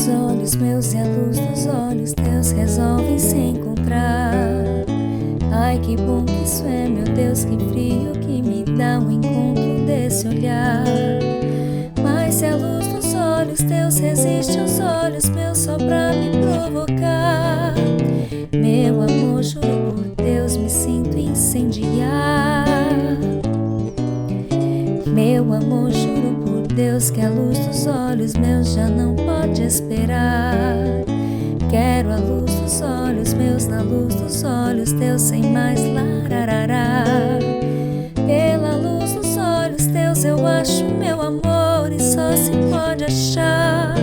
dos olhos meus e a luz dos olhos teus resolvem se encontrar. Ai, que bom que isso é, meu Deus, que frio que me dá o encontro desse olhar. Mas se a luz dos olhos teus resiste aos olhos meus só pra me provocar, meu amor, juro por Deus, me sinto incendiar. Meu amor, juro por Deus que a luz dos olhos meus já não pode esperar. Quero a luz dos olhos meus na luz dos olhos teus sem mais lararará. Pela luz dos olhos teus eu acho meu amor e só se pode achar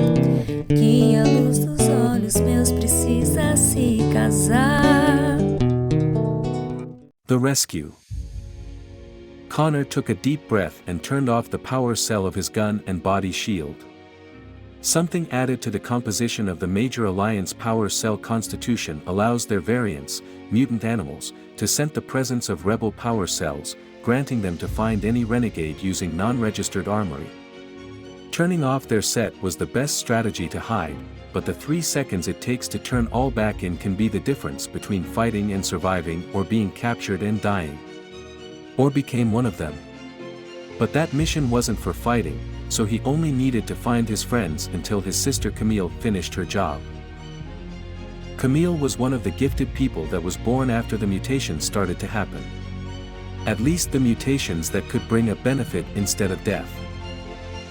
que a luz dos olhos meus precisa se casar. The Rescue. Connor took a deep breath and turned off the power cell of his gun and body shield. Something added to the composition of the Major Alliance power cell constitution allows their variants, mutant animals, to sense the presence of rebel power cells, granting them to find any renegade using non-registered armory. Turning off their set was the best strategy to hide, but the 3 seconds it takes to turn all back in can be the difference between fighting and surviving or being captured and dying. Or became one of them. But that mission wasn't for fighting, so he only needed to find his friends until his sister Camille finished her job. Camille was one of the gifted people that was born after the mutations started to happen. At least the mutations that could bring a benefit instead of death.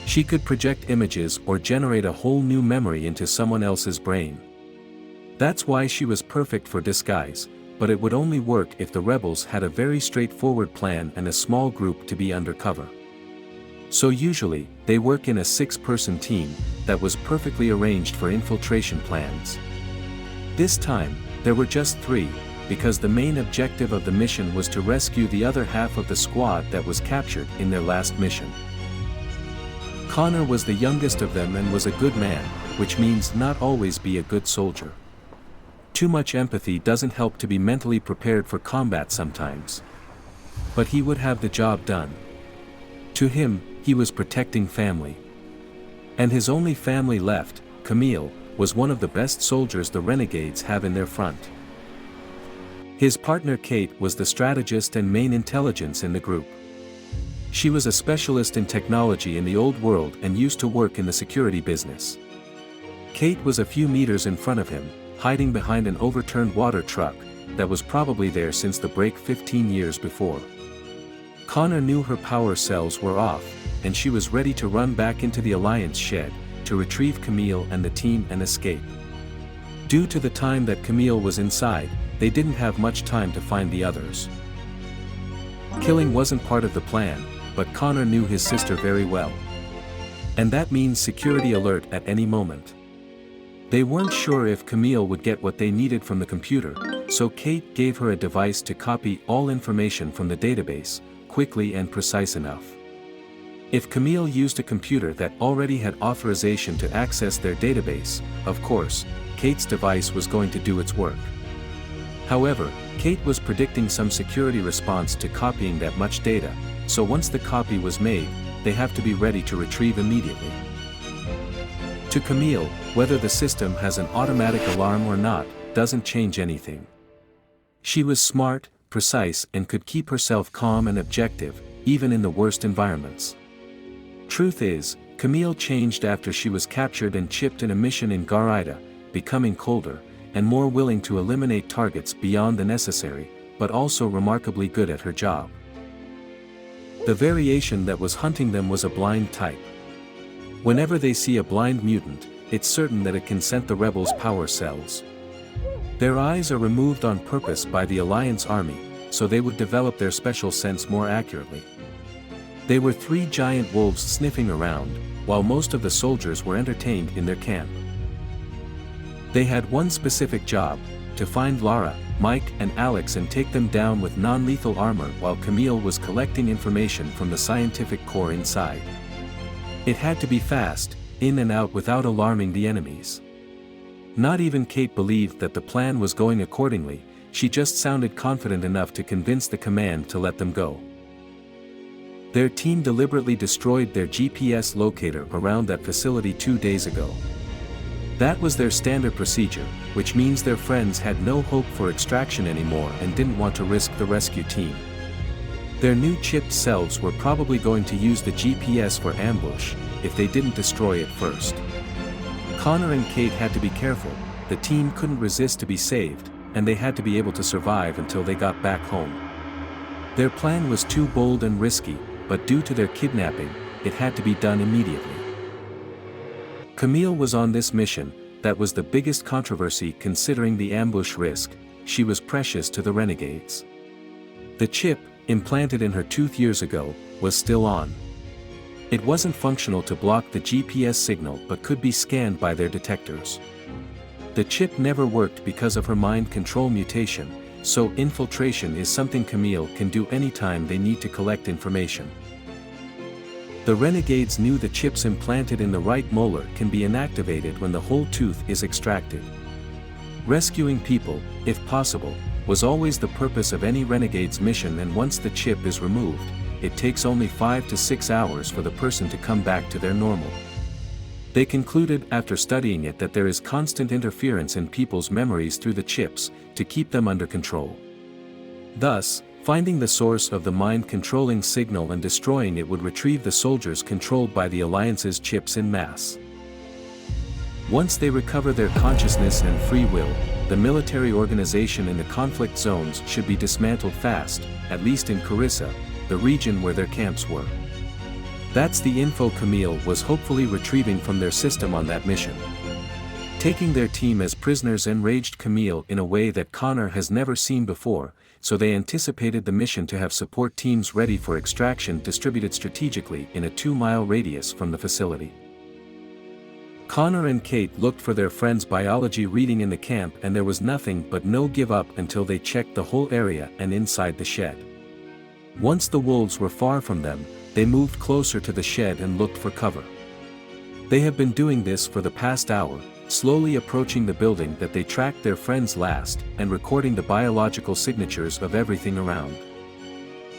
She could project images or generate a whole new memory into someone else's brain. That's why she was perfect for disguise, but it would only work if the rebels had a very straightforward plan and a small group to be undercover. So usually, they work in a 6-person team that was perfectly arranged for infiltration plans. This time, there were just 3, because the main objective of the mission was to rescue the other half of the squad that was captured in their last mission. Connor was the youngest of them and was a good man, which means not always be a good soldier. Too much empathy doesn't help to be mentally prepared for combat sometimes. But he would have the job done. To him, he was protecting family. And his only family left, Camille, was one of the best soldiers the renegades have in their front. His partner Kate was the strategist and main intelligence in the group. She was a specialist in technology in the old world and used to work in the security business. Kate was a few meters in front of him, hiding behind an overturned water truck that was probably there since the break 15 years before. Connor knew her power cells were off, and she was ready to run back into the Alliance shed, to retrieve Camille and the team and escape. Due to the time that Camille was inside, they didn't have much time to find the others. Killing wasn't part of the plan, but Connor knew his sister very well. And that means security alert at any moment. They weren't sure if Camille would get what they needed from the computer, so Kate gave her a device to copy all information from the database, quickly and precise enough. If Camille used a computer that already had authorization to access their database, of course, Kate's device was going to do its work. However, Kate was predicting some security response to copying that much data, so once the copy was made, they have to be ready to retrieve immediately. To Camille, whether the system has an automatic alarm or not, doesn't change anything. She was smart, precise and could keep herself calm and objective, even in the worst environments. Truth is, Camille changed after she was captured and chipped in a mission in Garida, becoming colder, and more willing to eliminate targets beyond the necessary, but also remarkably good at her job. The variation that was hunting them was a blind type. Whenever they see a blind mutant, it's certain that it can scent the rebels' power cells. Their eyes are removed on purpose by the Alliance army, so they would develop their special sense more accurately. They were 3 giant wolves sniffing around, while most of the soldiers were entertained in their camp. They had one specific job, to find Lara, Mike and Alex and take them down with non-lethal armor while Camille was collecting information from the scientific core inside. It had to be fast, in and out without alarming the enemies. Not even Kate believed that the plan was going accordingly, she just sounded confident enough to convince the command to let them go. Their team deliberately destroyed their GPS locator around that facility 2 days ago. That was their standard procedure, which means their friends had no hope for extraction anymore and didn't want to risk the rescue team. Their new chipped selves were probably going to use the GPS for ambush, if they didn't destroy it first. Connor and Kate had to be careful, the team couldn't resist to be saved, and they had to be able to survive until they got back home. Their plan was too bold and risky, but due to their kidnapping, it had to be done immediately. Camille was on this mission, that was the biggest controversy considering the ambush risk, she was precious to the renegades. The chip, implanted in her tooth years ago, was still on. It wasn't functional to block the GPS signal but could be scanned by their detectors. The chip never worked because of her mind control mutation, so infiltration is something Camille can do anytime they need to collect information. The renegades knew the chips implanted in the right molar can be inactivated when the whole tooth is extracted. Rescuing people, if possible, was always the purpose of any renegade's mission, and once the chip is removed, it takes only 5 to 6 hours for the person to come back to their normal. They concluded after studying it that there is constant interference in people's memories through the chips, to keep them under control. Thus, finding the source of the mind-controlling signal and destroying it would retrieve the soldiers controlled by the Alliance's chips en masse. Once they recover their consciousness and free will, the military organization in the conflict zones should be dismantled fast, at least in Carissa, the region where their camps were. That's the info Camille was hopefully retrieving from their system on that mission. Taking their team as prisoners enraged Camille in a way that Connor has never seen before, so they anticipated the mission to have support teams ready for extraction distributed strategically in a 2-mile radius from the facility. Connor and Kate looked for their friend's biology reading in the camp, and there was nothing but no give up until they checked the whole area and inside the shed. Once the wolves were far from them, they moved closer to the shed and looked for cover. They have been doing this for the past hour, slowly approaching the building that they tracked their friends last, and recording the biological signatures of everything around.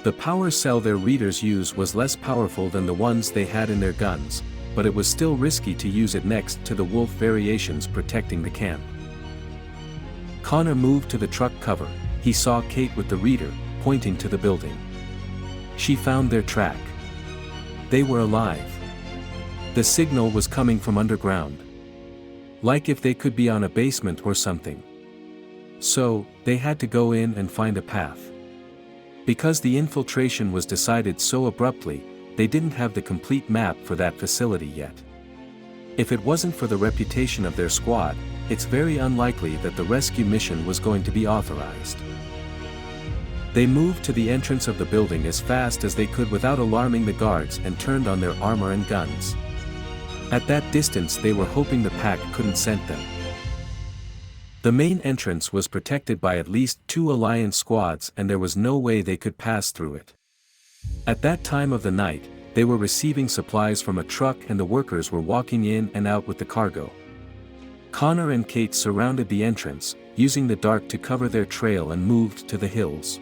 The power cell their readers use was less powerful than the ones they had in their guns, but it was still risky to use it next to the wolf variations protecting the camp. Connor moved to the truck cover. He saw Kate with the reader, pointing to the building. She found their track. They were alive. The signal was coming from underground. Like if they could be on a basement or something. So, they had to go in and find a path. Because the infiltration was decided so abruptly, they didn't have the complete map for that facility yet. If it wasn't for the reputation of their squad, it's very unlikely that the rescue mission was going to be authorized. They moved to the entrance of the building as fast as they could without alarming the guards and turned on their armor and guns. At that distance they were hoping the pack couldn't scent them. The main entrance was protected by at least 2 Alliance squads, and there was no way they could pass through it. At that time of the night, they were receiving supplies from a truck and the workers were walking in and out with the cargo. Connor and Kate surrounded the entrance, using the dark to cover their trail, and moved to the hills.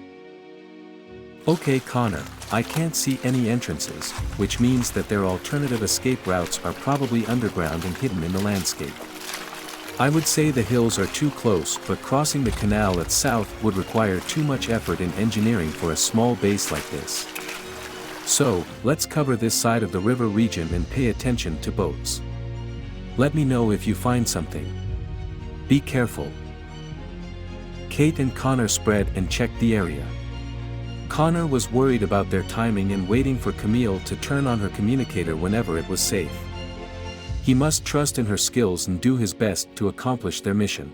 Okay Connor, I can't see any entrances, which means that their alternative escape routes are probably underground and hidden in the landscape. I would say the hills are too close, but crossing the canal at south would require too much effort in engineering for a small base like this. So, let's cover this side of the river region and pay attention to boats. Let me know if you find something. Be careful. Kate and Connor spread and checked the area. Connor was worried about their timing and waiting for Camille to turn on her communicator whenever it was safe. He must trust in her skills and do his best to accomplish their mission.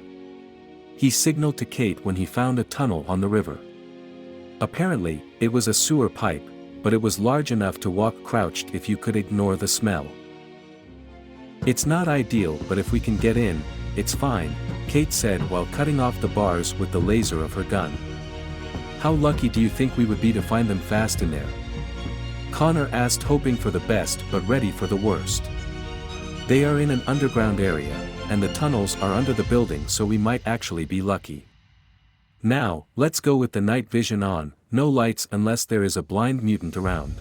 He signaled to Kate when he found a tunnel on the river. Apparently, it was a sewer pipe, but it was large enough to walk crouched if you could ignore the smell. It's not ideal, but if we can get in, it's fine, Kate said while cutting off the bars with the laser of her gun. How lucky do you think we would be to find them fast in there? Connor asked, hoping for the best but ready for the worst. They are in an underground area, and the tunnels are under the building, so we might actually be lucky. Now, let's go with the night vision on, no lights unless there is a blind mutant around.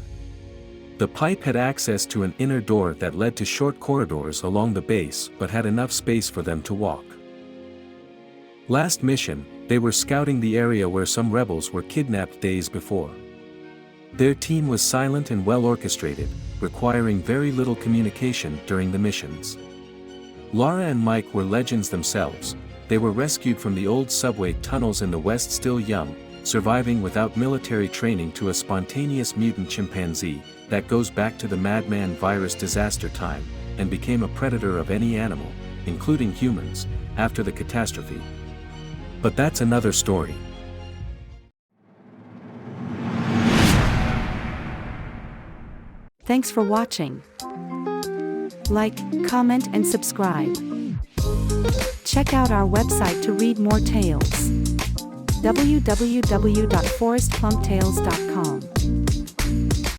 The pipe had access to an inner door that led to short corridors along the base but had enough space for them to walk. Last mission, they were scouting the area where some rebels were kidnapped days before. Their team was silent and well orchestrated, requiring very little communication during the missions. Laura and Mike were legends themselves. They were rescued from the old subway tunnels in the West still young, surviving without military training to a spontaneous mutant chimpanzee that goes back to the madman virus disaster time, and became a predator of any animal, including humans, after the catastrophe. But that's another story. Thanks for watching. Like, comment and subscribe. Check out our website to read more tales. www.foresttales.com